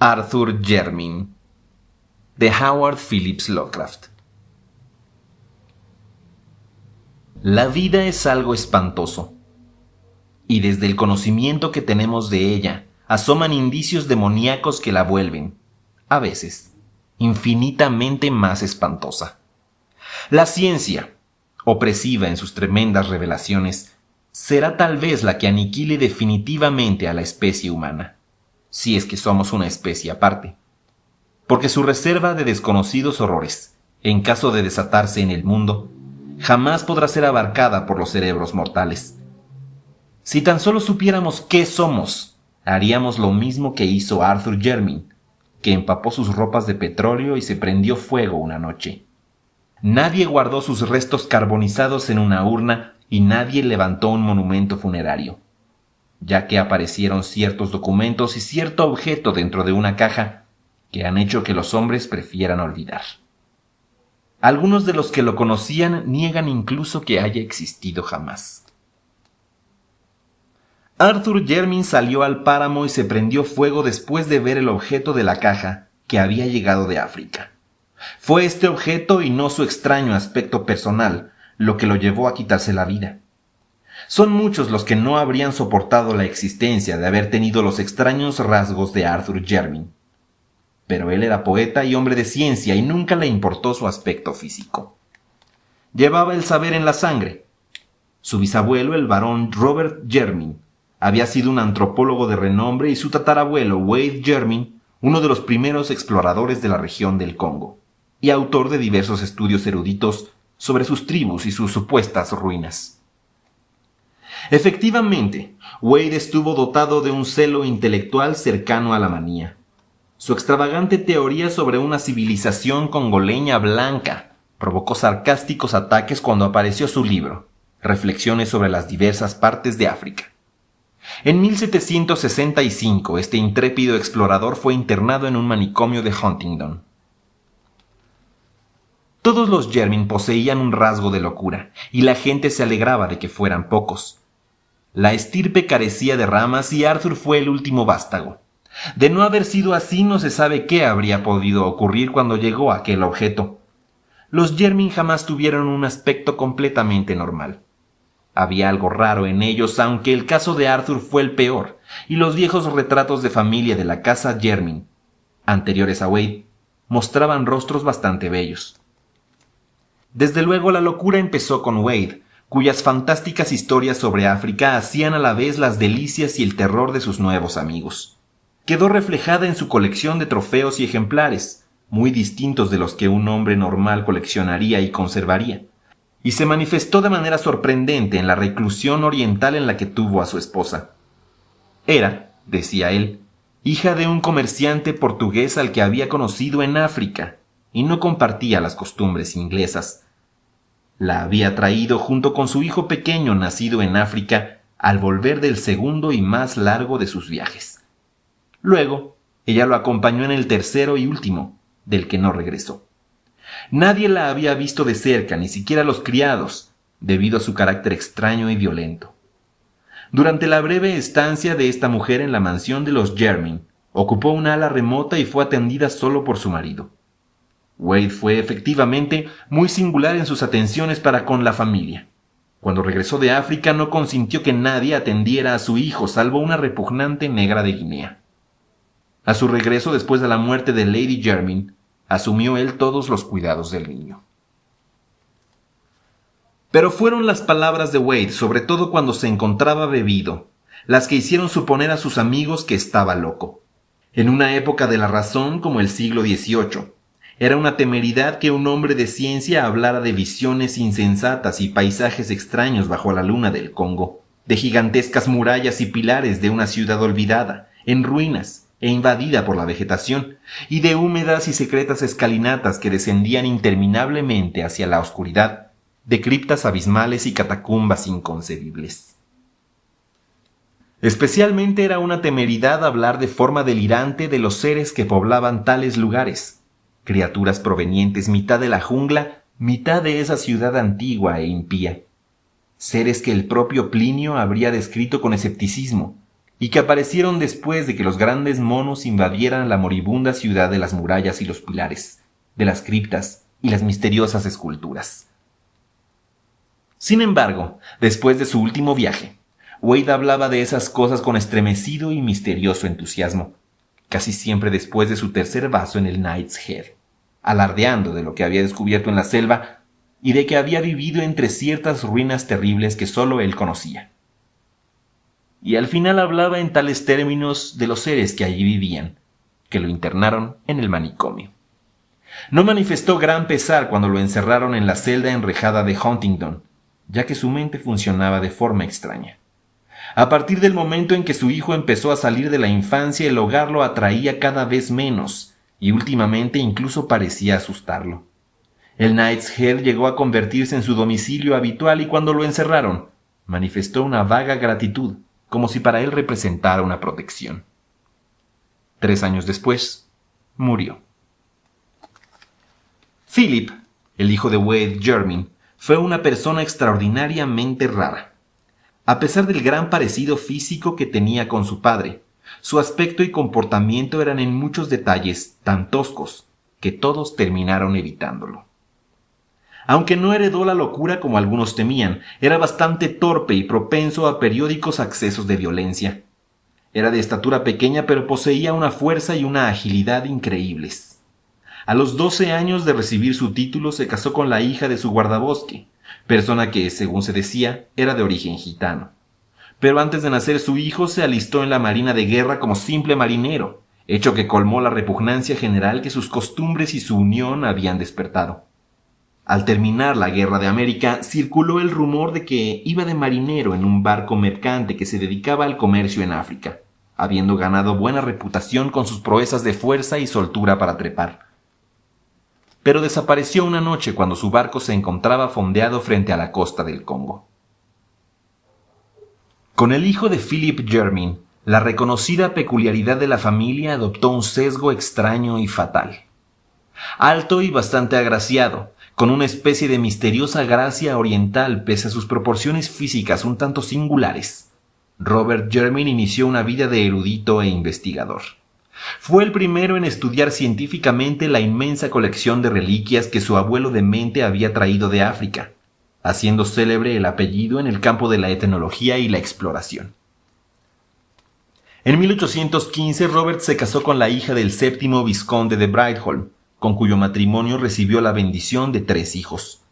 Arthur Jermyn, de Howard Phillips Lovecraft. La vida es algo espantoso, y desde el conocimiento que tenemos de ella, asoman indicios demoníacos que la vuelven, a veces, infinitamente más espantosa. La ciencia, opresiva en sus tremendas revelaciones, será tal vez la que aniquile definitivamente a la especie humana, si es que somos una especie aparte, porque su reserva de desconocidos horrores, en caso de desatarse en el mundo, jamás podrá ser abarcada por los cerebros mortales. Si tan solo supiéramos qué somos, haríamos lo mismo que hizo Arthur Jermyn, que empapó sus ropas de petróleo y se prendió fuego una noche. Nadie guardó sus restos carbonizados en una urna y nadie levantó un monumento funerario, ya que aparecieron ciertos documentos y cierto objeto dentro de una caja que han hecho que los hombres prefieran olvidar. Algunos de los que lo conocían niegan incluso que haya existido jamás. Arthur Jermyn salió al páramo y se prendió fuego después de ver el objeto de la caja que había llegado de África. Fue este objeto y no su extraño aspecto personal lo que lo llevó a quitarse la vida. Son muchos los que no habrían soportado la existencia de haber tenido los extraños rasgos de Arthur Jermyn. Pero él era poeta y hombre de ciencia y nunca le importó su aspecto físico. Llevaba el saber en la sangre. Su bisabuelo, el barón Robert Jermyn, había sido un antropólogo de renombre y su tatarabuelo, Wade Jermyn, uno de los primeros exploradores de la región del Congo, y autor de diversos estudios eruditos sobre sus tribus y sus supuestas ruinas. Efectivamente, Wade estuvo dotado de un celo intelectual cercano a la manía. Su extravagante teoría sobre una civilización congoleña blanca provocó sarcásticos ataques cuando apareció su libro, Reflexiones sobre las diversas partes de África. En 1765, este intrépido explorador fue internado en un manicomio de Huntingdon. Todos los Jermyn poseían un rasgo de locura, y la gente se alegraba de que fueran pocos. La estirpe carecía de ramas y Arthur fue el último vástago. De no haber sido así, no se sabe qué habría podido ocurrir cuando llegó aquel objeto. Los Jermyn jamás tuvieron un aspecto completamente normal. Había algo raro en ellos, aunque el caso de Arthur fue el peor, y los viejos retratos de familia de la casa Jermyn, anteriores a Wade, mostraban rostros bastante bellos. Desde luego la locura empezó con Wade, cuyas fantásticas historias sobre África hacían a la vez las delicias y el terror de sus nuevos amigos. Quedó reflejada en su colección de trofeos y ejemplares, muy distintos de los que un hombre normal coleccionaría y conservaría, y se manifestó de manera sorprendente en la reclusión oriental en la que tuvo a su esposa. Era, decía él, hija de un comerciante portugués al que había conocido en África, y no compartía las costumbres inglesas. La había traído junto con su hijo pequeño nacido en África al volver del segundo y más largo de sus viajes. Luego, ella lo acompañó en el tercero y último, del que no regresó. Nadie la había visto de cerca, ni siquiera los criados, debido a su carácter extraño y violento. Durante la breve estancia de esta mujer en la mansión de los Jermyn, ocupó una ala remota y fue atendida solo por su marido. Wade fue efectivamente muy singular en sus atenciones para con la familia. Cuando regresó de África no consintió que nadie atendiera a su hijo, salvo una repugnante negra de Guinea. A su regreso después de la muerte de Lady Jermyn, asumió él todos los cuidados del niño. Pero fueron las palabras de Wade, sobre todo cuando se encontraba bebido, las que hicieron suponer a sus amigos que estaba loco. En una época de la razón como el siglo XVIII, era una temeridad que un hombre de ciencia hablara de visiones insensatas y paisajes extraños bajo la luna del Congo, de gigantescas murallas y pilares de una ciudad olvidada, en ruinas, e invadida por la vegetación, y de húmedas y secretas escalinatas que descendían interminablemente hacia la oscuridad, de criptas abismales y catacumbas inconcebibles. Especialmente era una temeridad hablar de forma delirante de los seres que poblaban tales lugares, criaturas provenientes mitad de la jungla, mitad de esa ciudad antigua e impía, seres que el propio Plinio habría descrito con escepticismo, y que aparecieron después de que los grandes monos invadieran la moribunda ciudad de las murallas y los pilares, de las criptas y las misteriosas esculturas. Sin embargo, después de su último viaje, Wade hablaba de esas cosas con estremecido y misterioso entusiasmo, casi siempre después de su tercer vaso en el Knight's Head, alardeando de lo que había descubierto en la selva y de que había vivido entre ciertas ruinas terribles que solo él conocía. Y al final hablaba en tales términos de los seres que allí vivían, que lo internaron en el manicomio. No manifestó gran pesar cuando lo encerraron en la celda enrejada de Huntingdon, ya que su mente funcionaba de forma extraña. A partir del momento en que su hijo empezó a salir de la infancia, el hogar lo atraía cada vez menos, y últimamente incluso parecía asustarlo. El Knight's Head llegó a convertirse en su domicilio habitual y cuando lo encerraron, manifestó una vaga gratitud, como si para él representara una protección. 3 años después, murió. Philip, el hijo de Wade Jermyn, fue una persona extraordinariamente rara. A pesar del gran parecido físico que tenía con su padre, su aspecto y comportamiento eran en muchos detalles tan toscos que todos terminaron evitándolo. Aunque no heredó la locura como algunos temían, era bastante torpe y propenso a periódicos accesos de violencia. Era de estatura pequeña, pero poseía una fuerza y una agilidad increíbles. A los 12 años de recibir su título se casó con la hija de su guardabosque, persona que, según se decía, era de origen gitano. Pero antes de nacer su hijo se alistó en la marina de guerra como simple marinero, hecho que colmó la repugnancia general que sus costumbres y su unión habían despertado. Al terminar la Guerra de América, circuló el rumor de que iba de marinero en un barco mercante que se dedicaba al comercio en África, habiendo ganado buena reputación con sus proezas de fuerza y soltura para trepar. Pero desapareció una noche cuando su barco se encontraba fondeado frente a la costa del Congo. Con el hijo de Philip Jermyn, la reconocida peculiaridad de la familia adoptó un sesgo extraño y fatal. Alto y bastante agraciado, con una especie de misteriosa gracia oriental pese a sus proporciones físicas un tanto singulares, Robert Jermyn inició una vida de erudito e investigador. Fue el primero en estudiar científicamente la inmensa colección de reliquias que su abuelo demente había traído de África, haciendo célebre el apellido en el campo de la etnología y la exploración. En 1815 Robert se casó con la hija del 7º vizconde de Brightholm, con cuyo matrimonio recibió la bendición de 3 hijos.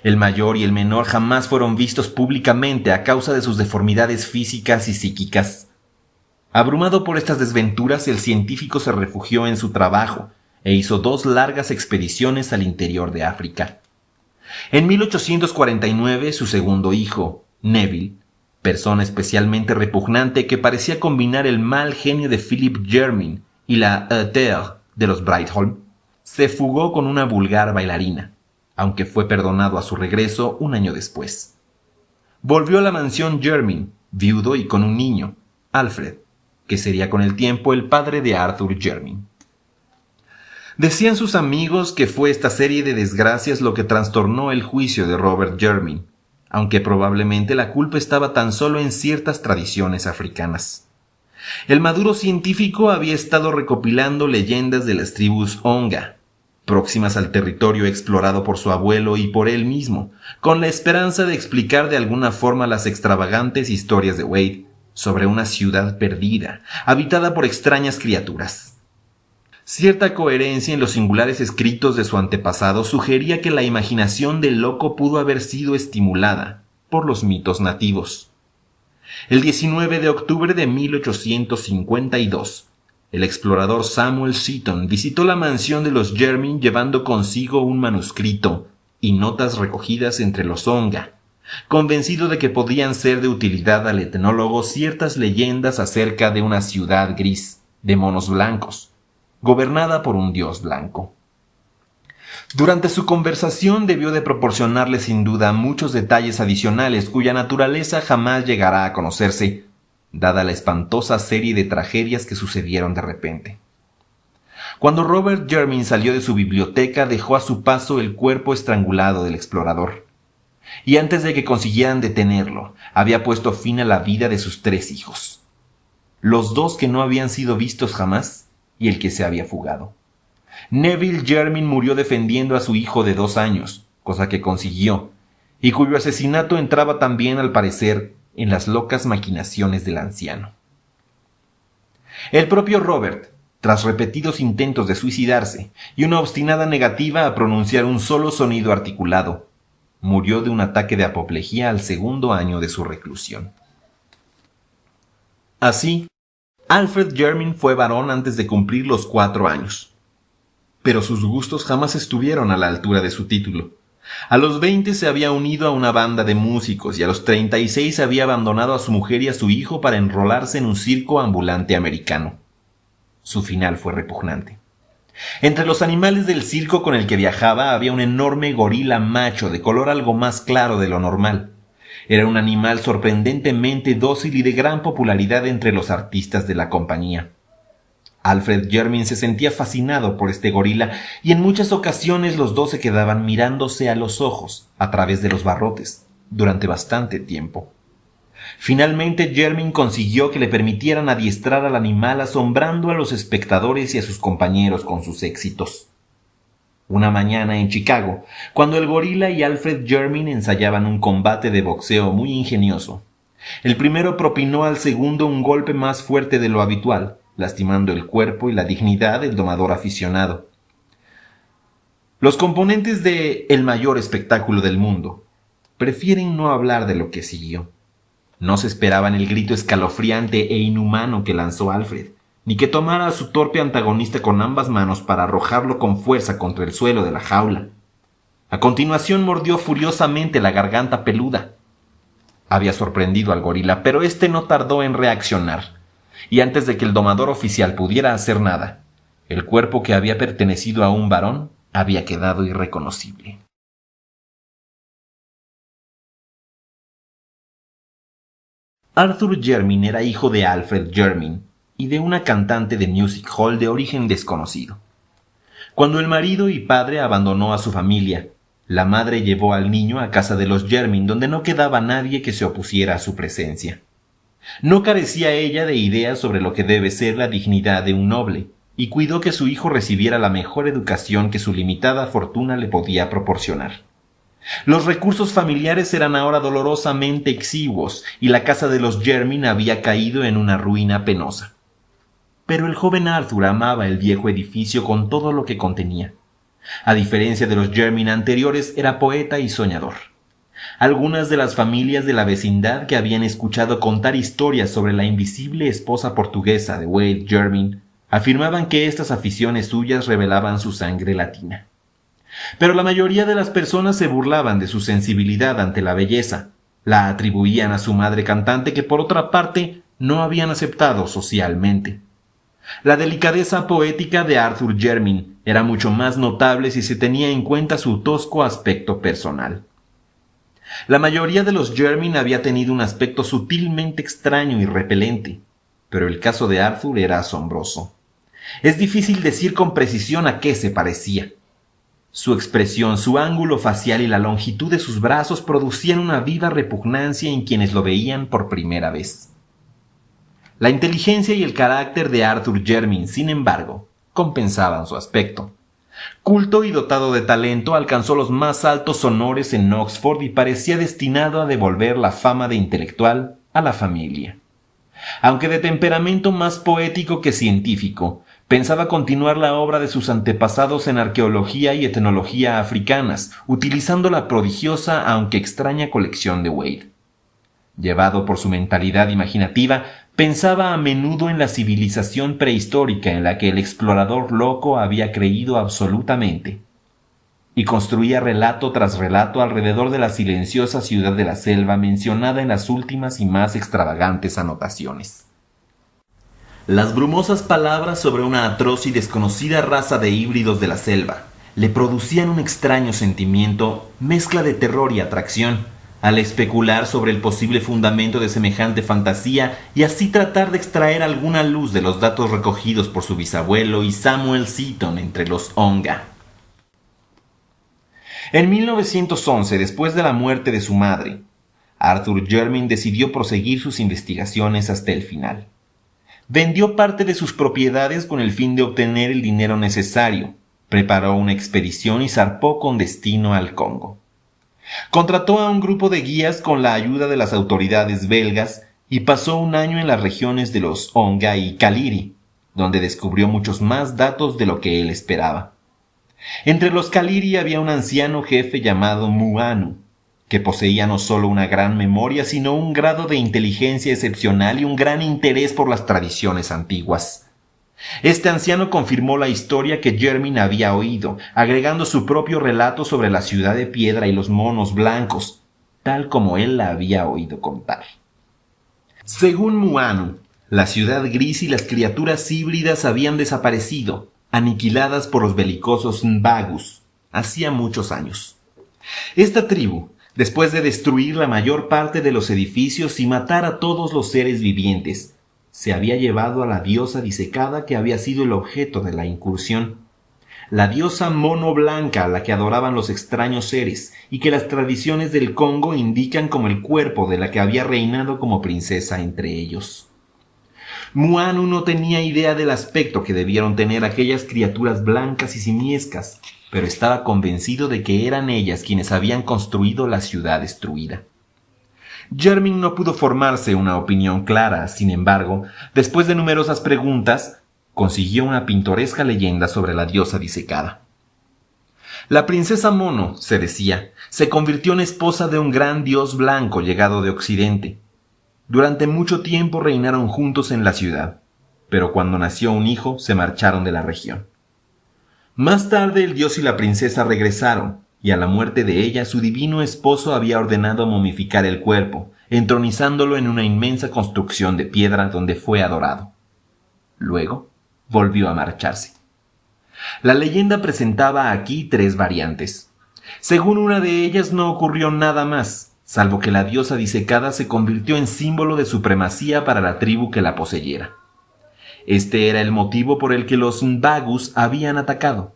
El mayor y el menor jamás fueron vistos públicamente a causa de sus deformidades físicas y psíquicas. Abrumado por estas desventuras, el científico se refugió en su trabajo e hizo 2 largas expediciones al interior de África. En 1849, su segundo hijo, Neville, persona especialmente repugnante que parecía combinar el mal genio de Philip Jermyn y la hauteur de los Brightholm, se fugó con una vulgar bailarina, aunque fue perdonado a su regreso un año después. Volvió a la mansión Jermyn, viudo y con un niño, Alfred, que sería con el tiempo el padre de Arthur Jermyn. Decían sus amigos que fue esta serie de desgracias lo que trastornó el juicio de Robert Jermyn, aunque probablemente la culpa estaba tan solo en ciertas tradiciones africanas. El maduro científico había estado recopilando leyendas de las tribus Onga, próximas al territorio explorado por su abuelo y por él mismo, con la esperanza de explicar de alguna forma las extravagantes historias de Wade sobre una ciudad perdida, habitada por extrañas criaturas. Cierta coherencia en los singulares escritos de su antepasado sugería que la imaginación del loco pudo haber sido estimulada por los mitos nativos. El 19 de octubre de 1852, el explorador Samuel Seaton visitó la mansión de los Jermyn llevando consigo un manuscrito y notas recogidas entre los Onga, convencido de que podían ser de utilidad al etnólogo ciertas leyendas acerca de una ciudad gris, de monos blancos, gobernada por un dios blanco. Durante su conversación debió de proporcionarle sin duda muchos detalles adicionales cuya naturaleza jamás llegará a conocerse, dada la espantosa serie de tragedias que sucedieron de repente. Cuando Robert Jermyn salió de su biblioteca dejó a su paso el cuerpo estrangulado del explorador, y antes de que consiguieran detenerlo, había puesto fin a la vida de sus 3 hijos. los dos que no habían sido vistos jamás y el que se había fugado. Neville Jermyn murió defendiendo a su hijo de 2 años, cosa que consiguió, y cuyo asesinato entraba también, al parecer, en las locas maquinaciones del anciano. El propio Robert, tras repetidos intentos de suicidarse y una obstinada negativa a pronunciar un solo sonido articulado, murió de un ataque de apoplejía al 2.º año de su reclusión. Así, Alfred Jermyn fue varón antes de cumplir los 4 años. Pero sus gustos jamás estuvieron a la altura de su título. A los 20 se había unido a una banda de músicos y a los 36 había abandonado a su mujer y a su hijo para enrolarse en un circo ambulante americano. Su final fue repugnante. Entre los animales del circo con el que viajaba había un enorme gorila macho de color algo más claro de lo normal. Era un animal sorprendentemente dócil y de gran popularidad entre los artistas de la compañía. Alfred Jermyn se sentía fascinado por este gorila y en muchas ocasiones los dos se quedaban mirándose a los ojos a través de los barrotes durante bastante tiempo. Finalmente Jermyn consiguió que le permitieran adiestrar al animal, asombrando a los espectadores y a sus compañeros con sus éxitos. Una mañana en Chicago, cuando el gorila y Alfred Jermyn ensayaban un combate de boxeo muy ingenioso, el primero propinó al segundo un golpe más fuerte de lo habitual, lastimando el cuerpo y la dignidad del domador aficionado. Los componentes de El mayor espectáculo del mundo prefieren no hablar de lo que siguió. No se esperaban el grito escalofriante e inhumano que lanzó Alfred, ni que tomara a su torpe antagonista con ambas manos para arrojarlo con fuerza contra el suelo de la jaula. A continuación mordió furiosamente la garganta peluda. Había sorprendido al gorila, pero éste no tardó en reaccionar, y antes de que el domador oficial pudiera hacer nada, el cuerpo que había pertenecido a un varón había quedado irreconocible. Arthur Jermyn era hijo de Alfred Jermyn y de una cantante de music hall de origen desconocido. Cuando el marido y padre abandonó a su familia, la madre llevó al niño a casa de los Jermyn, donde no quedaba nadie que se opusiera a su presencia. No carecía ella de ideas sobre lo que debe ser la dignidad de un noble, y cuidó que su hijo recibiera la mejor educación que su limitada fortuna le podía proporcionar. Los recursos familiares eran ahora dolorosamente exiguos, y la casa de los Jermyn había caído en una ruina penosa. Pero el joven Arthur amaba el viejo edificio con todo lo que contenía. A diferencia de los Jermyn anteriores, era poeta y soñador. Algunas de las familias de la vecindad que habían escuchado contar historias sobre la invisible esposa portuguesa de Wade Jermyn afirmaban que estas aficiones suyas revelaban su sangre latina. Pero la mayoría de las personas se burlaban de su sensibilidad ante la belleza, la atribuían a su madre cantante, que por otra parte no habían aceptado socialmente. La delicadeza poética de Arthur Jermyn era mucho más notable si se tenía en cuenta su tosco aspecto personal. La mayoría de los Jermyn había tenido un aspecto sutilmente extraño y repelente, pero el caso de Arthur era asombroso. Es difícil decir con precisión a qué se parecía. Su expresión, su ángulo facial y la longitud de sus brazos producían una viva repugnancia en quienes lo veían por primera vez. La inteligencia y el carácter de Arthur Jermyn, sin embargo, compensaban su aspecto. Culto y dotado de talento, alcanzó los más altos honores en Oxford y parecía destinado a devolver la fama de intelectual a la familia. Aunque de temperamento más poético que científico, pensaba continuar la obra de sus antepasados en arqueología y etnología africanas, utilizando la prodigiosa aunque extraña colección de Wade. Llevado por su mentalidad imaginativa, pensaba a menudo en la civilización prehistórica en la que el explorador loco había creído absolutamente, y construía relato tras relato alrededor de la silenciosa ciudad de la selva mencionada en las últimas y más extravagantes anotaciones. Las brumosas palabras sobre una atroz y desconocida raza de híbridos de la selva le producían un extraño sentimiento, mezcla de terror y atracción, al especular sobre el posible fundamento de semejante fantasía y así tratar de extraer alguna luz de los datos recogidos por su bisabuelo y Samuel Seaton entre los Onga. En 1911, después de la muerte de su madre, Arthur Jermyn decidió proseguir sus investigaciones hasta el final. Vendió parte de sus propiedades con el fin de obtener el dinero necesario, preparó una expedición y zarpó con destino al Congo. Contrató a un grupo de guías con la ayuda de las autoridades belgas y pasó un año en las regiones de los Onga y Kaliri, donde descubrió muchos más datos de lo que él esperaba. Entre los Kaliri había un anciano jefe llamado Muanu, que poseía no solo una gran memoria, sino un grado de inteligencia excepcional y un gran interés por las tradiciones antiguas. Este anciano confirmó la historia que Jermin había oído, agregando su propio relato sobre la ciudad de piedra y los monos blancos, tal como él la había oído contar. Según Muanu, la ciudad gris y las criaturas híbridas habían desaparecido, aniquiladas por los belicosos Mbagus, hacía muchos años. Esta tribu, después de destruir la mayor parte de los edificios y matar a todos los seres vivientes, se había llevado a la diosa disecada que había sido el objeto de la incursión. La diosa mono blanca a la que adoraban los extraños seres y que las tradiciones del Congo indican como el cuerpo de la que había reinado como princesa entre ellos. Muanu no tenía idea del aspecto que debieron tener aquellas criaturas blancas y simiescas, pero estaba convencido de que eran ellas quienes habían construido la ciudad destruida. Jermin no pudo formarse una opinión clara, sin embargo, después de numerosas preguntas, consiguió una pintoresca leyenda sobre la diosa disecada. La princesa Mono, se decía, se convirtió en esposa de un gran dios blanco llegado de Occidente. Durante mucho tiempo reinaron juntos en la ciudad, pero cuando nació un hijo se marcharon de la región. Más tarde el dios y la princesa regresaron, y a la muerte de ella su divino esposo había ordenado momificar el cuerpo, entronizándolo en una inmensa construcción de piedra donde fue adorado. Luego volvió a marcharse. La leyenda presentaba aquí 3 variantes. Según una de ellas no ocurrió nada más, salvo que la diosa disecada se convirtió en símbolo de supremacía para la tribu que la poseyera. Este era el motivo por el que los Mbagus habían atacado.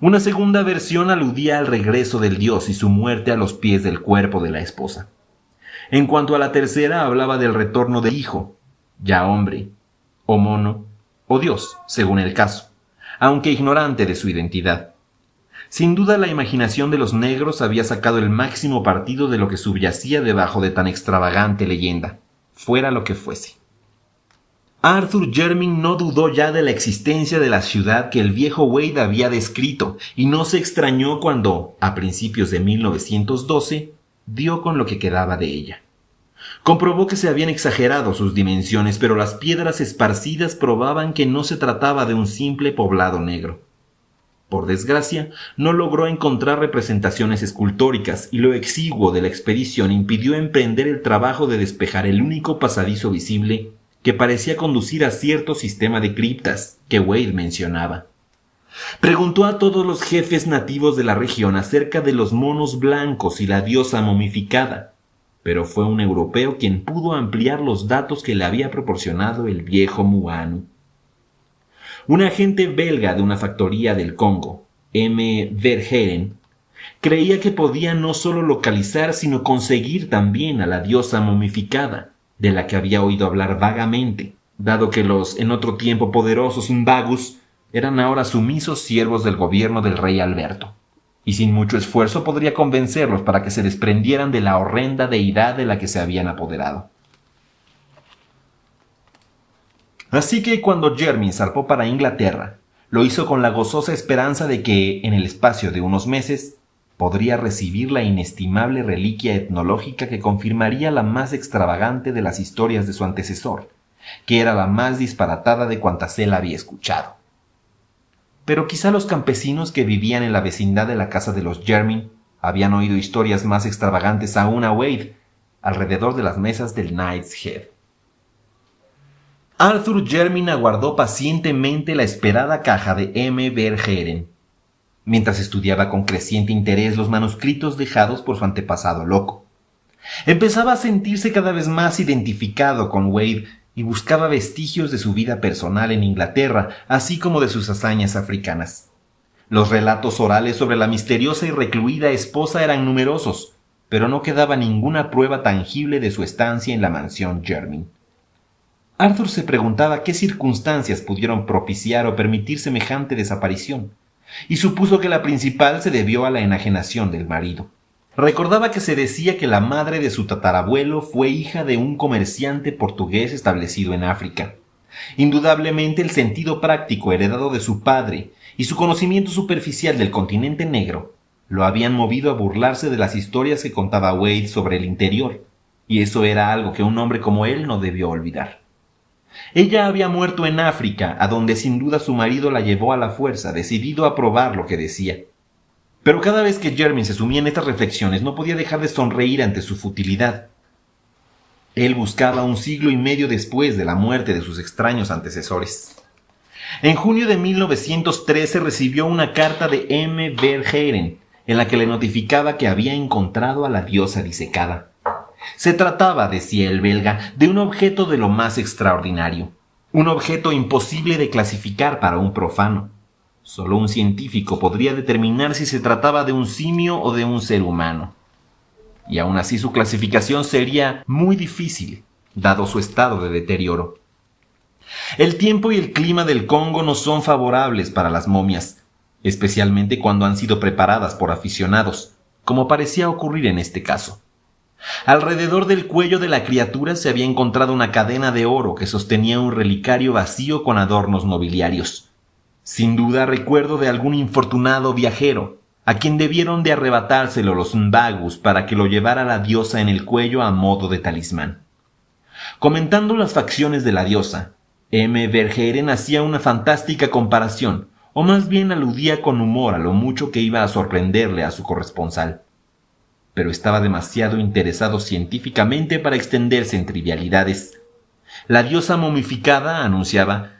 Una segunda versión aludía al regreso del dios y su muerte a los pies del cuerpo de la esposa. En cuanto a la tercera, hablaba del retorno del hijo, ya hombre, o mono, o dios, según el caso, aunque ignorante de su identidad. Sin duda la imaginación de los negros había sacado el máximo partido de lo que subyacía debajo de tan extravagante leyenda, fuera lo que fuese. Arthur Jermin no dudó ya de la existencia de la ciudad que el viejo Wade había descrito y no se extrañó cuando, a principios de 1912, dio con lo que quedaba de ella. Comprobó que se habían exagerado sus dimensiones, pero las piedras esparcidas probaban que no se trataba de un simple poblado negro. Por desgracia, no logró encontrar representaciones escultóricas y lo exiguo de la expedición impidió emprender el trabajo de despejar el único pasadizo visible que parecía conducir a cierto sistema de criptas que Wade mencionaba. Preguntó a todos los jefes nativos de la región acerca de los monos blancos y la diosa momificada, pero fue un europeo quien pudo ampliar los datos que le había proporcionado el viejo Muanu. Un agente belga de una factoría del Congo, M. Verheeren, creía que podía no solo localizar sino conseguir también a la diosa momificada, de la que había oído hablar vagamente, dado que los en otro tiempo poderosos Mbagus eran ahora sumisos siervos del gobierno del rey Alberto, y sin mucho esfuerzo podría convencerlos para que se desprendieran de la horrenda deidad de la que se habían apoderado. Así que cuando Jermin zarpó para Inglaterra, lo hizo con la gozosa esperanza de que, en el espacio de unos meses, podría recibir la inestimable reliquia etnológica que confirmaría la más extravagante de las historias de su antecesor, que era la más disparatada de cuantas él había escuchado. Pero quizá los campesinos que vivían en la vecindad de la casa de los Jermin habían oído historias más extravagantes aún a Wade, alrededor de las mesas del Knight's Head. Arthur Jermin aguardó pacientemente la esperada caja de M. Verheeren, mientras estudiaba con creciente interés los manuscritos dejados por su antepasado loco. Empezaba a sentirse cada vez más identificado con Wade y buscaba vestigios de su vida personal en Inglaterra, así como de sus hazañas africanas. Los relatos orales sobre la misteriosa y recluida esposa eran numerosos, pero no quedaba ninguna prueba tangible de su estancia en la mansión Jermin. Arthur se preguntaba qué circunstancias pudieron propiciar o permitir semejante desaparición, y supuso que la principal se debió a la enajenación del marido. Recordaba que se decía que la madre de su tatarabuelo fue hija de un comerciante portugués establecido en África. Indudablemente el sentido práctico heredado de su padre y su conocimiento superficial del continente negro lo habían movido a burlarse de las historias que contaba Wade sobre el interior, y eso era algo que un hombre como él no debió olvidar. Ella había muerto en África, a donde sin duda su marido la llevó a la fuerza, decidido a probar lo que decía. Pero cada vez que Jermyn se sumía en estas reflexiones no podía dejar de sonreír ante su futilidad. Él buscaba 1 siglo y medio después de la muerte de sus extraños antecesores. En junio de 1913 recibió una carta de M. Verhaeren, en la que le notificaba que había encontrado a la diosa disecada. Se trataba, decía el belga, de un objeto de lo más extraordinario, un objeto imposible de clasificar para un profano. Solo un científico podría determinar si se trataba de un simio o de un ser humano. Y aún así su clasificación sería muy difícil, dado su estado de deterioro. El tiempo y el clima del Congo no son favorables para las momias, especialmente cuando han sido preparadas por aficionados, como parecía ocurrir en este caso. Alrededor del cuello de la criatura se había encontrado una cadena de oro que sostenía un relicario vacío con adornos nobiliarios. Sin duda recuerdo de algún infortunado viajero, a quien debieron de arrebatárselo los Mbagus para que lo llevara la diosa en el cuello a modo de talismán. Comentando las facciones de la diosa, M. Verhaeren hacía una fantástica comparación, o más bien aludía con humor a lo mucho que iba a sorprenderle a su corresponsal. Pero estaba demasiado interesado científicamente para extenderse en trivialidades. La diosa momificada, anunciaba,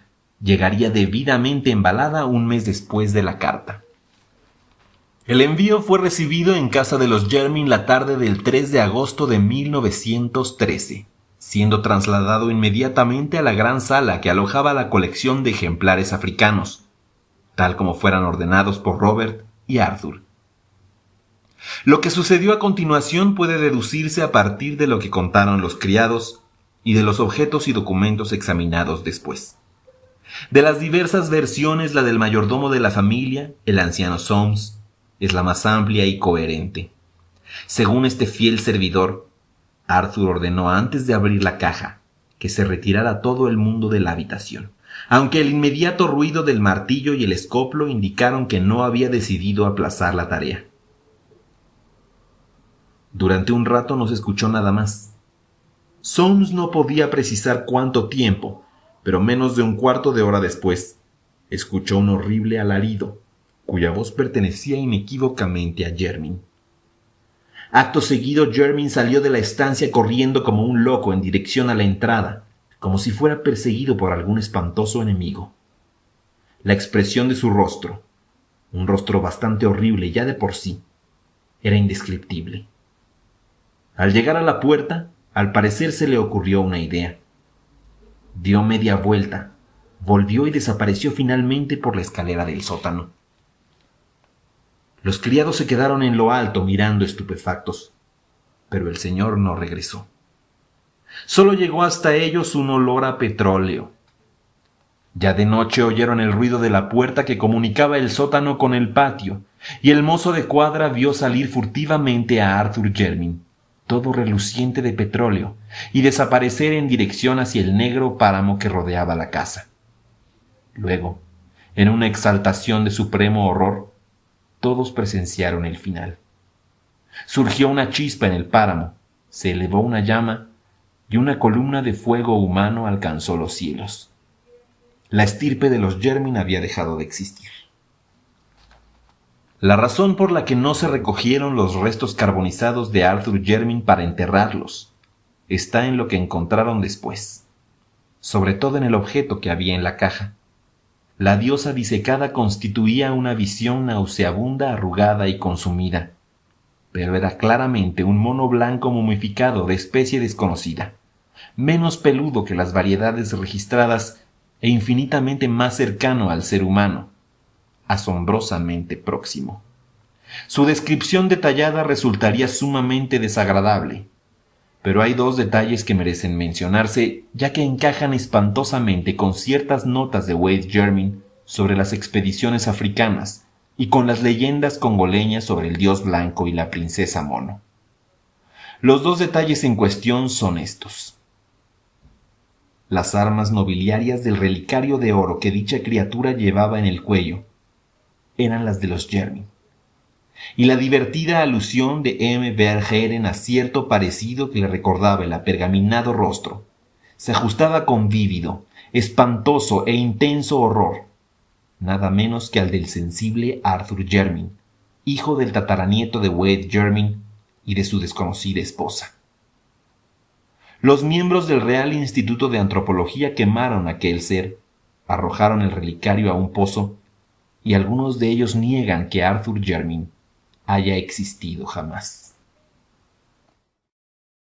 llegaría debidamente embalada 1 mes después de la carta. El envío fue recibido en casa de los Jermyn la tarde del 3 de agosto de 1913, siendo trasladado inmediatamente a la gran sala que alojaba la colección de ejemplares africanos, tal como fueran ordenados por Robert y Arthur. Lo que sucedió a continuación puede deducirse a partir de lo que contaron los criados y de los objetos y documentos examinados después. De las diversas versiones, la del mayordomo de la familia, el anciano Soames, es la más amplia y coherente. Según este fiel servidor, Arthur ordenó antes de abrir la caja que se retirara todo el mundo de la habitación, aunque el inmediato ruido del martillo y el escoplo indicaron que no había decidido aplazar la tarea. Durante un rato no se escuchó nada más. Soames no podía precisar cuánto tiempo, pero menos de 1/4 de hora después, escuchó un horrible alarido, cuya voz pertenecía inequívocamente a Jermyn. Acto seguido, Jermyn salió de la estancia corriendo como un loco en dirección a la entrada, como si fuera perseguido por algún espantoso enemigo. La expresión de su rostro, un rostro bastante horrible ya de por sí, era indescriptible. Al llegar a la puerta, al parecer se le ocurrió una idea. Dio media vuelta, volvió y desapareció finalmente por la escalera del sótano. Los criados se quedaron en lo alto mirando estupefactos, pero el señor no regresó. Solo llegó hasta ellos un olor a petróleo. Ya de noche oyeron el ruido de la puerta que comunicaba el sótano con el patio, y el mozo de cuadra vio salir furtivamente a Arthur Jermyn, todo reluciente de petróleo, y desaparecer en dirección hacia el negro páramo que rodeaba la casa. Luego, en una exaltación de supremo horror, todos presenciaron el final. Surgió una chispa en el páramo, se elevó una llama, y una columna de fuego humano alcanzó los cielos. La estirpe de los Jermyn había dejado de existir. La razón por la que no se recogieron los restos carbonizados de Arthur Jermyn para enterrarlos está en lo que encontraron después, sobre todo en el objeto que había en la caja. La diosa disecada constituía una visión nauseabunda, arrugada y consumida, pero era claramente un mono blanco momificado de especie desconocida, menos peludo que las variedades registradas e infinitamente más cercano al ser humano, asombrosamente próximo. Su descripción detallada resultaría sumamente desagradable, Pero hay dos detalles que merecen mencionarse, ya que encajan espantosamente con ciertas notas de Wade Jermyn sobre las expediciones africanas y con las leyendas congoleñas sobre el dios blanco y la princesa mono. Los dos detalles en cuestión son estos. Las armas nobiliarias del relicario de oro que dicha criatura llevaba en el cuello eran las de los Jermyn, y la divertida alusión de M. Verhaeren a cierto parecido que le recordaba el apergaminado rostro se ajustaba con vívido, espantoso e intenso horror, nada menos que al del sensible Arthur Jermyn, hijo del tataranieto de Wade Jermyn y de su desconocida esposa. Los miembros del Real Instituto de Antropología quemaron aquel ser, arrojaron el relicario a un pozo, y algunos de ellos niegan que Arthur Jermyn haya existido jamás.